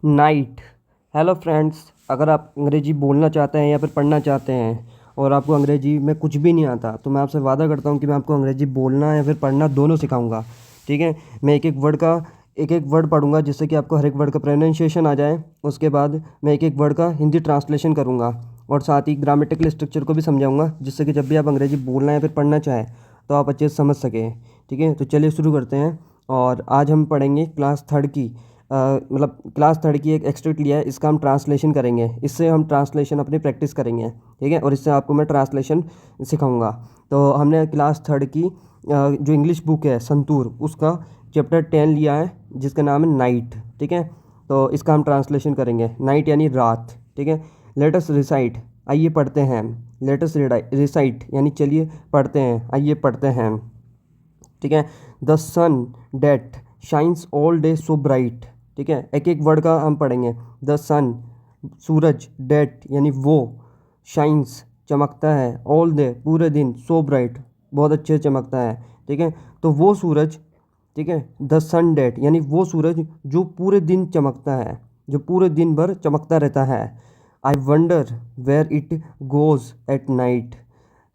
Night. Hello friends, अगर आप अंग्रेज़ी बोलना चाहते हैं या फिर पढ़ना चाहते हैं और आपको अंग्रेज़ी में कुछ भी नहीं आता, तो मैं आपसे वादा करता हूँ कि मैं आपको अंग्रेज़ी बोलना या फिर पढ़ना दोनों सिखाऊंगा। ठीक है, मैं एक एक वर्ड पढ़ूंगा जिससे कि आपको हर एक वर्ड का प्रोनाउंसिएशन आ जाए। उसके बाद मैं एक एक वर्ड का हिंदी ट्रांसलेशन करूँगा और साथ ही ग्रामेटिकल स्ट्रक्चर को भी समझाऊँगा, जिससे कि जब भी आप अंग्रेज़ी बोलना या फिर पढ़ना चाहें तो आप अच्छे से समझ सकें। ठीक है, तो चलिए शुरू करते हैं। और आज हम पढ़ेंगे क्लास थर्ड की मतलब क्लास थर्ड की एक एक्सट्रैक्ट लिया है, इसका हम ट्रांसलेशन करेंगे। इससे हम ट्रांसलेशन अपनी प्रैक्टिस करेंगे। ठीक है, और इससे आपको मैं ट्रांसलेशन सिखाऊंगा। तो हमने क्लास थर्ड की जो इंग्लिश बुक है संतूर, उसका चैप्टर 10 लिया है जिसका नाम है नाइट। ठीक है, तो इसका हम ट्रांसलेशन करेंगे। नाइट यानी रात। ठीक है, लेट अस रिसाइट, आइए पढ़ते हैं। लेट अस रिसाइट यानी चलिए पढ़ते हैं, आइए पढ़ते हैं। ठीक है, the sun that shines all day so bright. ठीक है, एक एक वर्ड का हम पढ़ेंगे। द सन, सूरज, डेट यानी वो, शाइन्स चमकता है, ऑल डे पूरे दिन, सो ब्राइट बहुत अच्छे से चमकता है। ठीक है, तो वो सूरज, ठीक है, द सन डेट यानी वो सूरज जो पूरे दिन चमकता है, जो पूरे दिन भर चमकता रहता है। I wonder where it goes at night,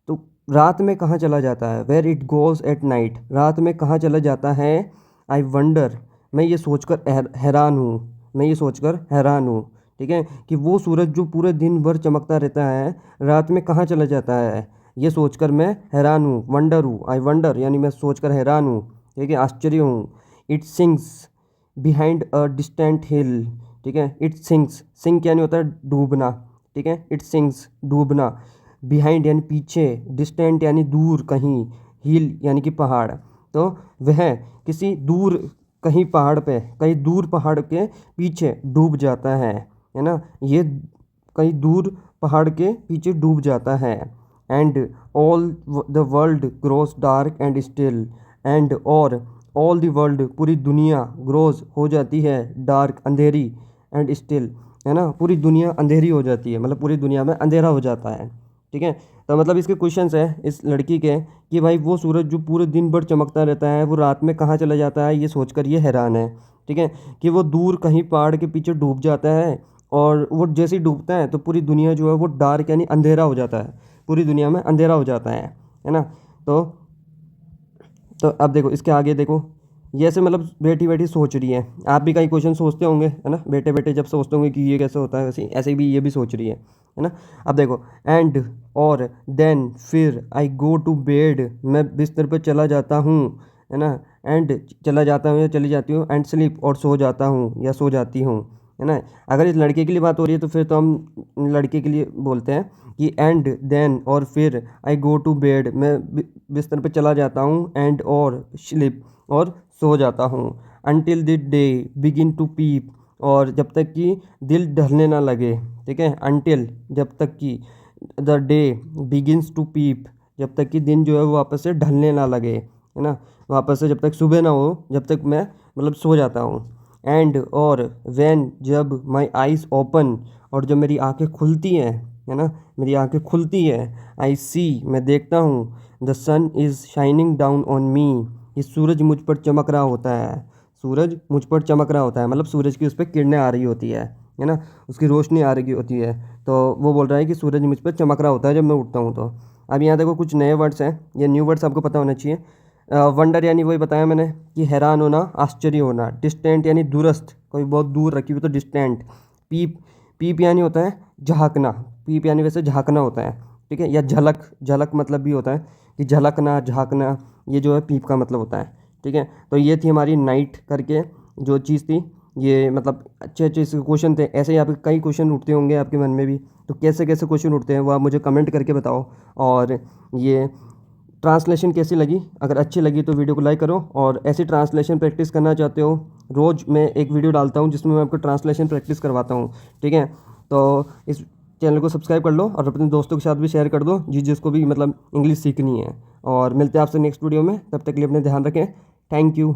तो रात में कहाँ चला जाता है। Where it goes at night, रात में कहाँ चला जाता है। आई वंडर, मैं ये सोचकर हैरान हूँ, मैं ये सोचकर हैरान हूँ। ठीक है, कि वो सूरज जो पूरे दिन भर चमकता रहता है, रात में कहाँ चला जाता है, ये सोचकर मैं हैरान हूँ, वंडर हूँ। आई वंडर यानी मैं सोचकर हैरान हूँ। ठीक है, आश्चर्य हूँ। It sinks behind a distant hill. ठीक है, इट सिंक्स, सिंक यानी होता है डूबना। ठीक है, इट सिंक्स डूबना, बिहाइंड यानी पीछे, डिस्टेंट यानी दूर कहीं, हिल यानी कि पहाड़। तो वह किसी दूर, कहीं पहाड़ पे, कहीं दूर पहाड़ के पीछे डूब जाता है ना। ये कहीं दूर पहाड़ के पीछे डूब जाता है। And all the world grows dark and still, and और ऑल द वर्ल्ड पूरी दुनिया, ग्रोज हो जाती है, डार्क अंधेरी, एंड स्टिल है ना, पूरी दुनिया अंधेरी हो जाती है, मतलब पूरी दुनिया में अंधेरा हो जाता है। ठीक है, तो मतलब इसके क्वेश्चंस है इस लड़की के कि भाई वो सूरज जो पूरे दिन भर चमकता रहता है, वो रात में कहाँ चला जाता है, ये सोचकर ये हैरान है। ठीक है, कि वो दूर कहीं पहाड़ के पीछे डूब जाता है, और वो जैसे ही डूबता है तो पूरी दुनिया जो है वो डार्क यानी अंधेरा हो जाता है, पूरी दुनिया में अंधेरा हो जाता है ना। तो तो अब देखो इसके आगे देखो, ये ऐसे मतलब बैठी बैठी सोच रही है। आप भी कई क्वेश्चन सोचते होंगे है ना, बैठे बैठे जब सोचते होंगे कि ये कैसे होता है, वैसे ऐसे भी ये भी सोच रही है ना। अब देखो, एंड और देन फिर, आई गो टू बेड, मैं बिस्तर पर चला जाता हूँ, है ना। एंड चला जाता हूँ या चली जाती हूँ, एंड स्लीप और सो जाता हूँ या सो जाती हूँ, है ना। अगर इस लड़के के लिए बात हो रही है तो फिर तो हम लड़के के लिए बोलते हैं कि एंड देन और फिर, आई गो टू बेड मैं बिस्तर पे चला जाता हूँ, एंड और स्लिप और सो जाता हूँ, until the day begin to peep और जब तक कि दिल ढलने ना लगे। ठीक है, अनटिल जब तक कि, the day begins to peep जब तक कि दिन जो है वो वापस से ढलने ना लगे, है ना, वापस से जब तक सुबह ना हो, जब तक मैं मतलब सो जाता हूँ। एंड और व्हेन जब माई आइज़ ओपन और जब मेरी आंखें खुलती हैं, है ना, मेरी आंखें खुलती है, आई सी मैं देखता हूँ, the sun is shining down on me, ये सूरज मुझ पर चमक रहा होता है, सूरज मुझ पर चमक रहा होता है, मतलब सूरज की उस पर किरणें आ रही होती है ना, उसकी रोशनी आ रही होती है। तो वो बोल रहा है कि सूरज मुझ पर चमक रहा होता है जब मैं उठता हूँ। तो अब यहाँ देखो कुछ नए वर्ड्स हैं, ये न्यू वर्ड्स आपको पता होना चाहिए। वंडर यानी वही बताया मैंने कि हैरान होना, आश्चर्य होना। डिस्टेंट यानी दूरस्थ, कोई बहुत दूर रखी हुई तो डिस्टेंट। पीप, पीप यानी होता है झांकना, पीप यानी वैसे झांकना होता है। ठीक है, या झलक, झलक मतलब भी होता है कि झलकना, झांकना, ये जो है पीप का मतलब होता है। ठीक है, तो ये थी हमारी नाइट करके जो चीज़ थी। ये मतलब अच्छे अच्छे इसके क्वेश्चन थे, ऐसे ही आपके कई क्वेश्चन उठते होंगे आपके मन में भी। तो कैसे कैसे क्वेश्चन उठते हैं वो आप मुझे कमेंट करके बताओ। और ये ट्रांसलेशन कैसी लगी, अगर अच्छी लगी तो वीडियो को लाइक करो। और ऐसी ट्रांसलेशन प्रैक्टिस करना चाहते हो, रोज़ मैं एक वीडियो डालता हूँ जिसमें मैं आपको ट्रांसलेशन प्रैक्टिस करवाता हूँ। ठीक है, तो इस चैनल को सब्सक्राइब कर लो और अपने दोस्तों के साथ भी शेयर कर दो जिसको भी मतलब इंग्लिश सीखनी है। और मिलते हैं आपसे नेक्स्ट वीडियो में, तब तक के लिए अपने ध्यान रखें। Thank you.